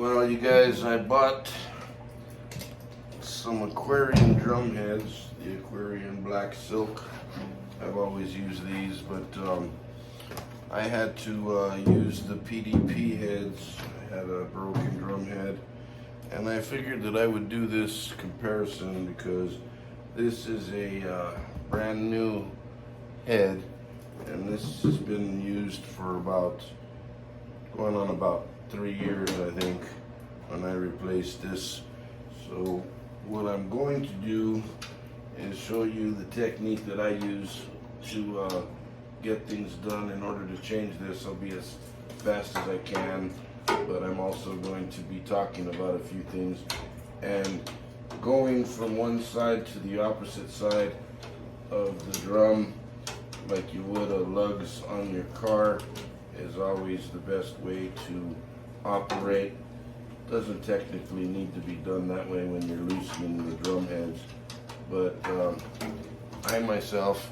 Well, you guys, I bought some Aquarian drum heads, the Aquarian black silk. I've always used these, but I had to use the PDP heads. I had a broken drum head, and I figured that I would do this comparison because this is a brand new head, and this has been used for going on about 3 years, I think, when I replaced this. So what I'm going to do is show you the technique that I use to get things done. In order to change this, I'll be as fast as I can, but I'm also going to be talking about a few things. And going from one side to the opposite side of the drum, like you would a lugs on your car, is always the best way to operate. Doesn't technically need to be done that way when you're loosening the drum heads, but I myself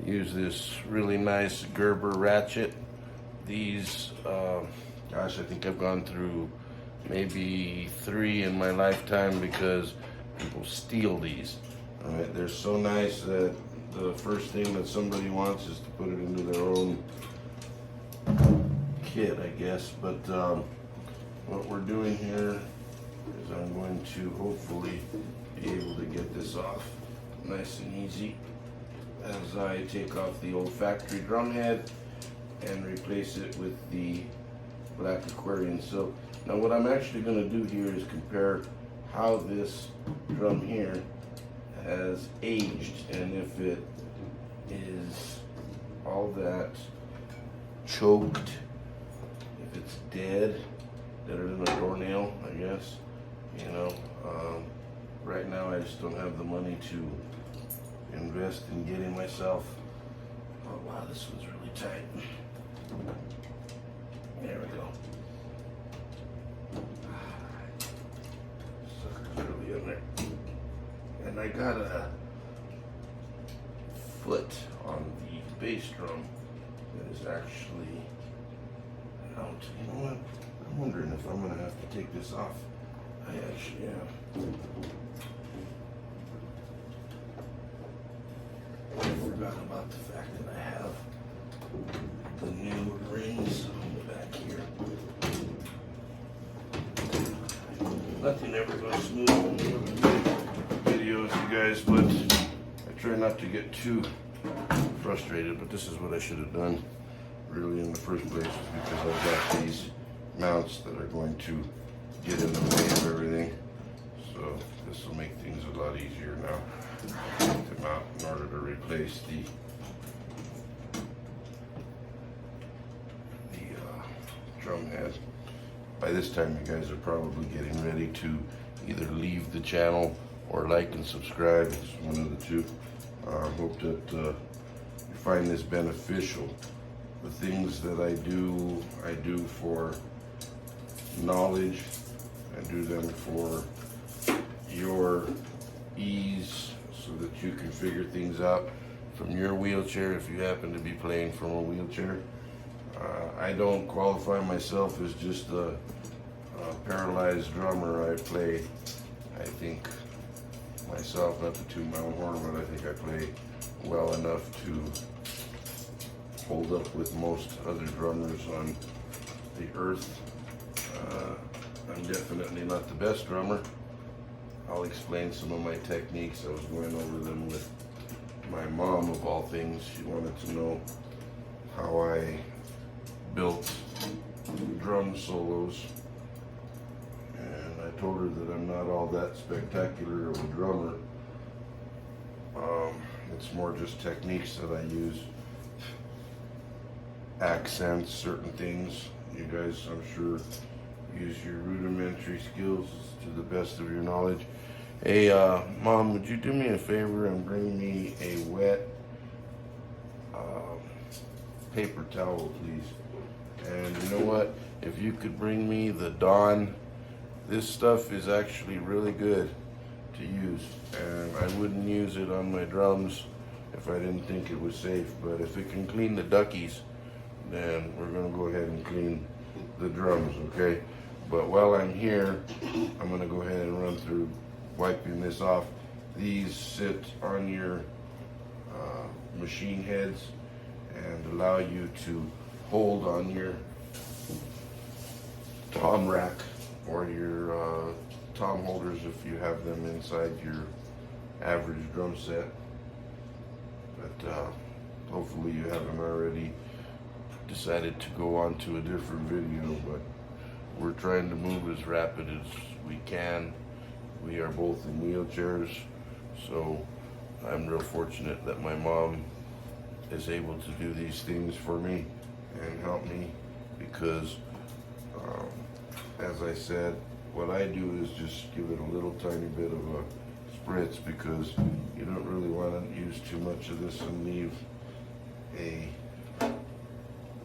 use this really nice Gerber ratchet. These, gosh, I think I've gone through maybe 3 in my lifetime because people steal these. All right, they're so nice that the first thing that somebody wants is to put it into their own kit, I guess. But what we're doing here is I'm going to hopefully be able to get this off nice and easy as I take off the old factory drum head and replace it with the black Aquarian silk. Now what I'm actually going to do here is compare how this drum here has aged, and if it is all that choked, if it's dead, deader than a doornail, I guess. You know, right now I just don't have the money to invest in getting myself. Oh wow, this one's really tight. There we go. Sucker's really in there. And I got a foot on the bass drum that is actually out. You know what? I'm wondering if I'm gonna have to take this off. I actually am. I forgot about the fact that I have the new rings on the back here. Nothing ever goes smooth in the videos, you guys, but I try not to get too frustrated, but this is what I should have done really in the first place, because I've got these mounts that are going to get in the way of everything. So this will make things a lot easier now. Take them out in order to replace the drum head. By this time you guys are probably getting ready to either leave the channel or like and subscribe. It's one of the two. I hope that you find this beneficial. The things that I do for knowledge. I do them for your ease so that you can figure things out from your wheelchair if you happen to be playing from a wheelchair. I don't qualify myself as just a paralyzed drummer. I play, I think myself, not to toot my own horn, but I think I play well enough to hold up with most other drummers on the earth. I'm definitely not the best drummer. I'll explain some of my techniques. I was going over them with my mom, of all things. She wanted to know how I built drum solos, and I told her that I'm not all that spectacular of a drummer. It's more just techniques that I use, accents, certain things. You guys, I'm sure, use your rudimentary skills to the best of your knowledge. Hey, Mom, would you do me a favor and bring me a wet paper towel, please? And you know what? If you could bring me the Dawn, this stuff is actually really good to use, and I wouldn't use it on my drums if I didn't think it was safe. But if it can clean the duckies, then we're gonna go ahead and clean the drums, okay? But while I'm here, I'm going to go ahead and run through wiping this off. These sit on your machine heads and allow you to hold on your tom rack or your tom holders if you have them inside your average drum set. But hopefully you haven't already decided to go on to a different video, but we're trying to move as rapid as we can. We are both in wheelchairs, so I'm real fortunate that my mom is able to do these things for me and help me, because as I said, what I do is just give it a little tiny bit of a spritz, because you don't really want to use too much of this and leave a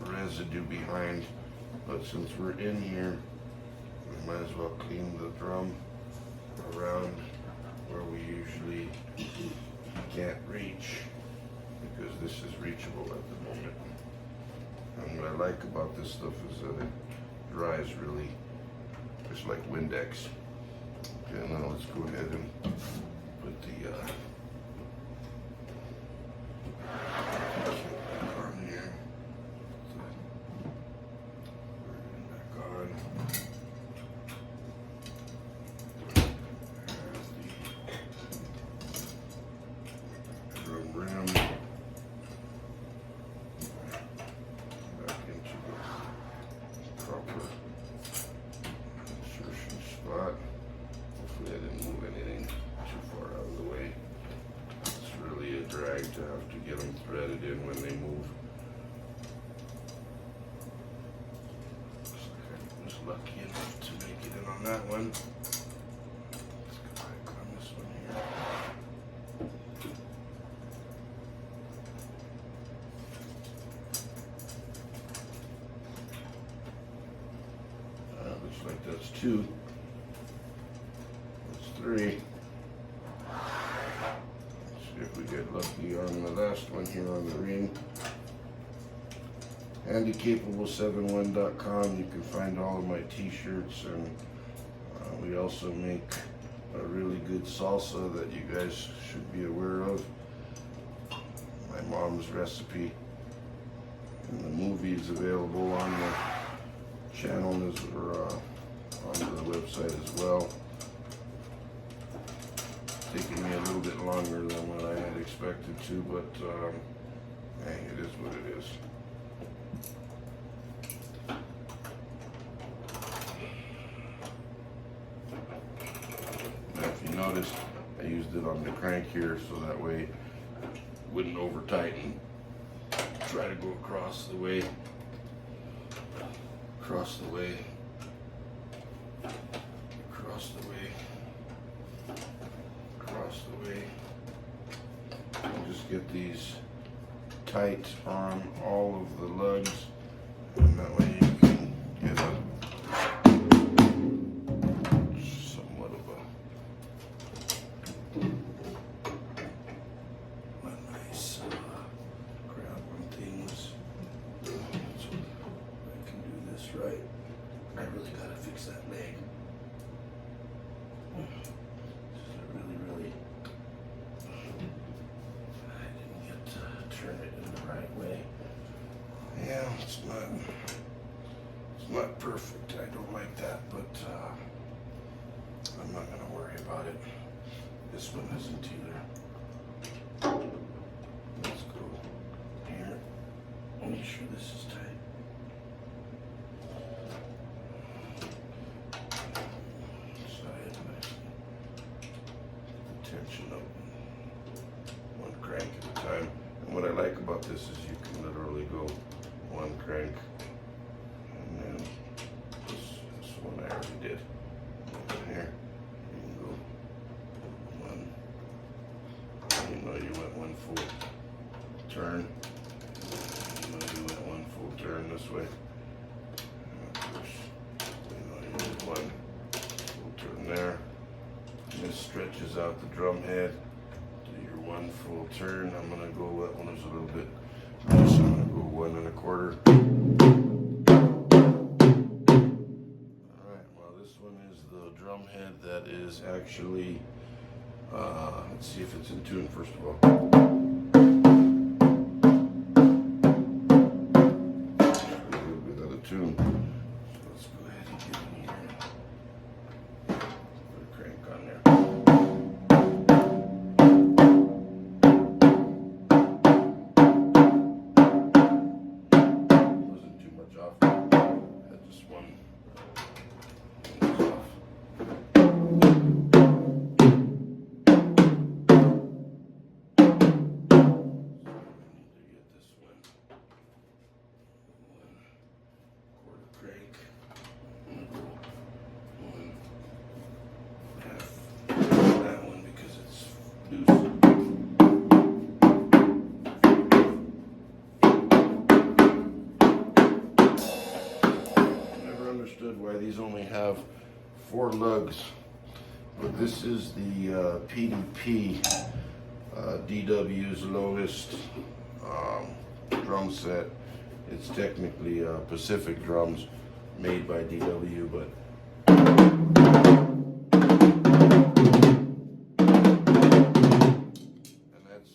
residue behind. But since we're in here, we might as well clean the drum around where we usually can't reach, because this is reachable at the moment. And what I like about this stuff is that it dries really just like Windex. Okay, now let's go ahead and put the on here. Back on. Drum rim. Back into the proper insertion spot. Hopefully I didn't move anything too far out of the way. It's really a drag to have to get them threaded in when they move. Looks like I was lucky enough to make it in on that one. Let's go back on this one here. Looks like that's 2. That's 3. Let's see if we get lucky on the last one here on the ring. Handycapable71.com. You can find all of my t-shirts, and we also make a really good salsa that you guys should be aware of. My mom's recipe, and the movie is available on the channel or on the website as well. Taking me a little bit longer than what I had expected to, but hey, it is what it is. Now, if you noticed, I used it on the crank here so that way it wouldn't over tighten. Try to go across the way, across the way, across the way, across the way. And just get these tight on all of the lugs, and that way you can get a somewhat of a nice grab on things. So I can do this right. I really gotta fix that leg. I didn't get to turn it in the right way. Yeah, it's not perfect. I don't like that, but I'm not gonna worry about it. This one isn't either. Let's go here. Make sure this is tight. Tension up one crank at a time. And what I like about this is you can literally go one crank, and then this one I already did. Over here, you can go one. You know you went one full turn. You know you went one full turn this way. And of course, you know you did one full turn there. This stretches out the drum head. Do your one full turn. I'm gonna go, that one is a little bit loose. I'm gonna go 1 1/4. Alright, drum head that is actually, let's see if it's in tune first of all. A little bit out of tune. So let's go ahead and get in here. Put a crank on there. Wasn't too much off. Had just one. Why these only have 4 lugs, but this is the PDP DW's lowest drum set. It's technically Pacific drums made by DW, but and that's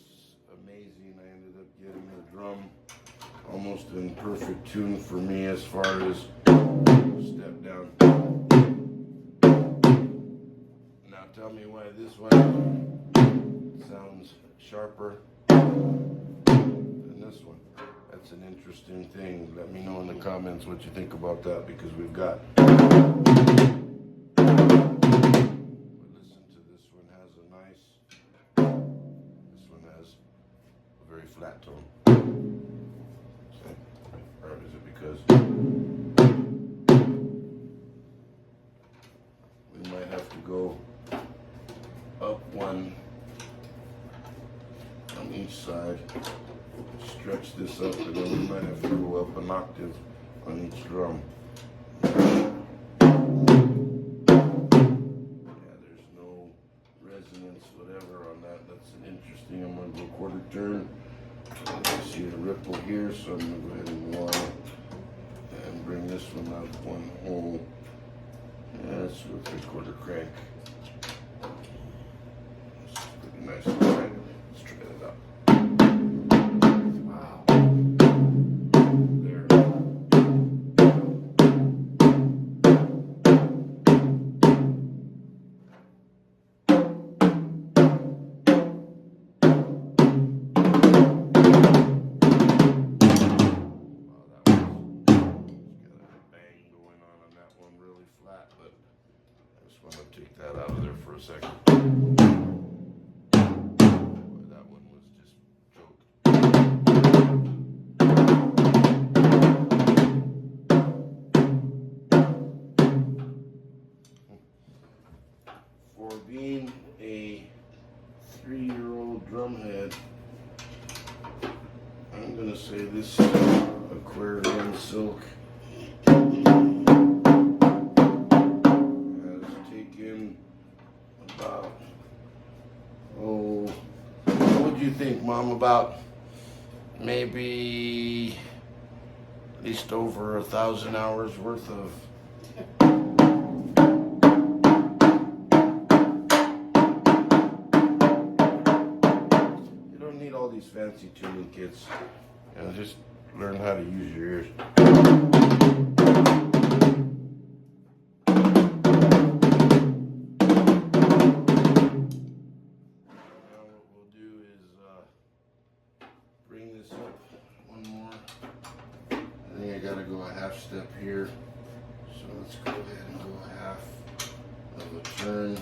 amazing. I ended up getting the drum almost in perfect tune for me as far as step down. Now tell me why this one sounds sharper than this one. That's an interesting thing. Let me know in the comments what you think about that, because we've got. But listen to this one has a nice. This one has a very flat tone. Or is it because we might have to go up one on each side, stretch this up, and then we might have to go up an octave on each drum. Yeah, there's no resonance, whatever on that. That's an interesting. I'm going to go quarter turn. I see a ripple here, so I'm going to go ahead and go on and bring this one out one hole. Yeah, that's with 3/4 crank. It's pretty nice. Right? Let's try it out. Wow. There. But I just want to take that out of there for a second. Boy, that one was just choked. For being a 3-year-old drumhead, I'm going to say this Aquarian silk about, what would you think, Mom, about maybe at least over 1,000 hours worth of you don't need all these fancy tuning kits. You know, just learn how to use your ears. Bring this up one more. I think I gotta go a half step here. So let's go ahead and go a half of a turn.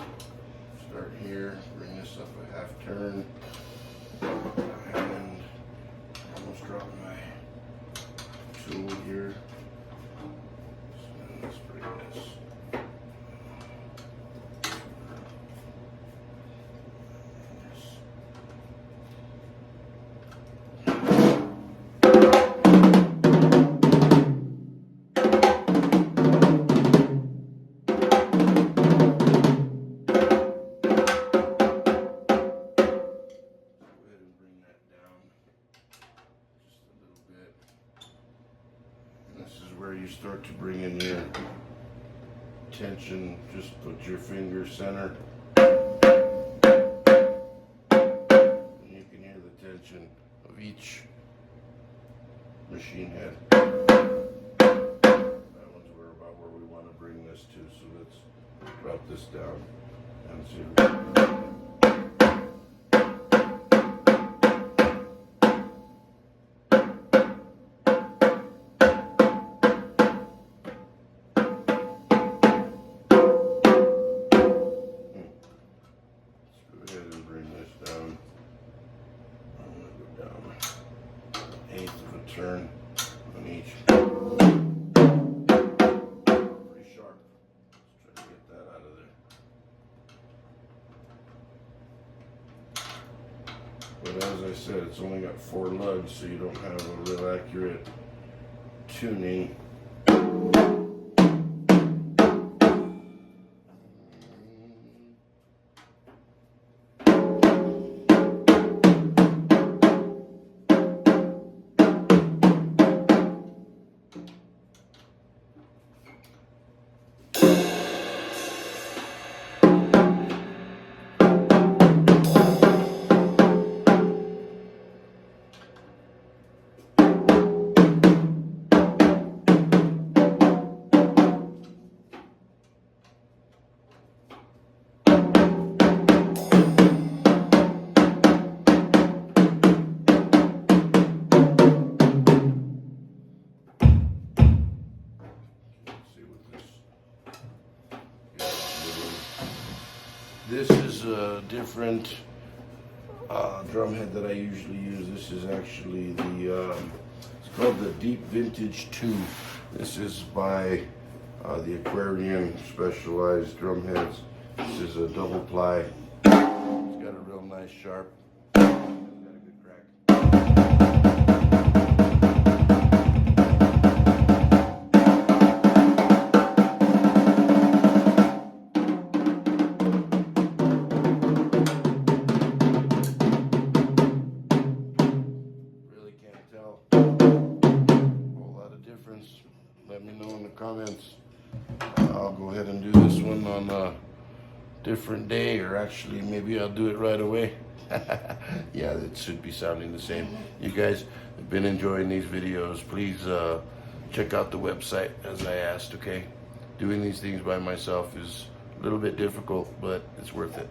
Start here, bring this up a half turn. And I almost dropped my tool here. So let's bring this. tension, just put your finger center. And you can hear the tension of each machine head. That one's about where we want to bring this to, so let's drop this down and see. Turn on each. Pretty sharp. Let's try to get that out of there. But as I said, it's only got 4 lugs, so you don't have a real accurate tuning. This is a different drum head that I usually use. This is actually the, it's called the Deep Vintage 2. This is by the Aquarian Specialized Drum Heads. This is a double ply. It's got a real nice sharp. It's got a good crack. Let me know in the comments. I'll go ahead and do this one on a different day, or actually maybe I'll do it right away. Yeah, it should be sounding the same. You guys have been enjoying these videos. Please check out the website as I asked, okay? Doing these things by myself is a little bit difficult, but it's worth it.